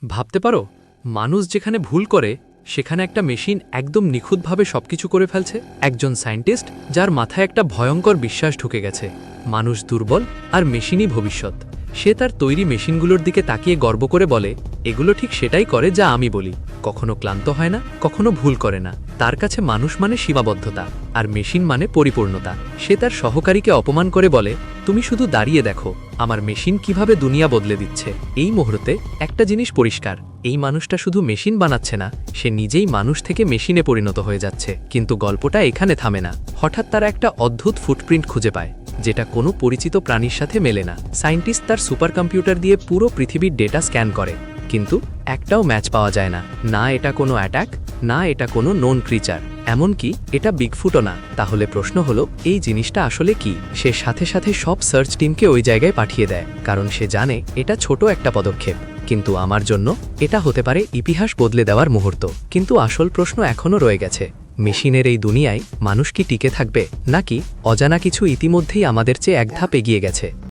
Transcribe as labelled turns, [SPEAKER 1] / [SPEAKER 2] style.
[SPEAKER 1] ভাবতে পারো মানুষ যেখানে ভুল করে সেখানে একটা মেশিন একদম নিখুঁতভাবে সবকিছু করে ফেলছে। একজন সায়েন্টিস্ট যার মাথায় একটা ভয়ঙ্কর বিশ্বাস ঢুকে গেছে, মানুষ দুর্বল আর মেশিনই ভবিষ্যৎ। সে তার তৈরি মেশিনগুলোর দিকে তাকিয়ে গর্ব করে বলে, এগুলো ঠিক সেটাই করে যা আমি বলি, কখনো ক্লান্ত হয় না, কখনো ভুল করে না। তার কাছে মানুষ মানে সীমাবদ্ধতা আর মেশিন মানে পরিপূর্ণতা। সে তার সহকারীকে অপমান করে বলে, তুমি শুধু দাঁড়িয়ে দেখো আমার মেশিন কিভাবে দুনিয়া বদলে দিচ্ছে। এই মুহূর্তে একটা জিনিস পরিষ্কার, এই মানুষটা শুধু মেশিন বানাচ্ছে না, সে নিজেই মানুষ থেকে মেশিনে পরিণত হয়ে যাচ্ছে। কিন্তু গল্পটা এখানে থামে না। হঠাৎ তারা একটা অদ্ভুত ফুটপ্রিন্ট খুঁজে পায়, যেটা কোনো পরিচিত প্রাণীর সাথে মেলে না। সায়েন্টিস্ট তার সুপার কম্পিউটার দিয়ে পুরো পৃথিবীর ডেটা স্ক্যান করে, কিন্তু একটাও ম্যাচ পাওয়া যায় না। না এটা কোনো অ্যাটাক, না এটা কোনো নোন ক্রিচার, এমনকি এটা বিগফুটও না। তাহলে প্রশ্ন হলো, এই জিনিসটা আসলে কি? সে সাথে সাথে সব সার্চ টিমকে ওই জায়গায় পাঠিয়ে দেয়, কারণ সে জানে এটা ছোট একটা পদক্ষেপ, কিন্তু আমার জন্য এটা হতে পারে ইতিহাস বদলে দেওয়ার মুহূর্ত। কিন্তু আসল প্রশ্ন এখনও রয়ে গেছে, মেশিনের এই দুনিয়ায় মানুষ কি টিকে থাকবে, নাকি অজানা কিছু ইতিমধ্যেই আমাদের চেয়ে এক ধাপ এগিয়ে গেছে?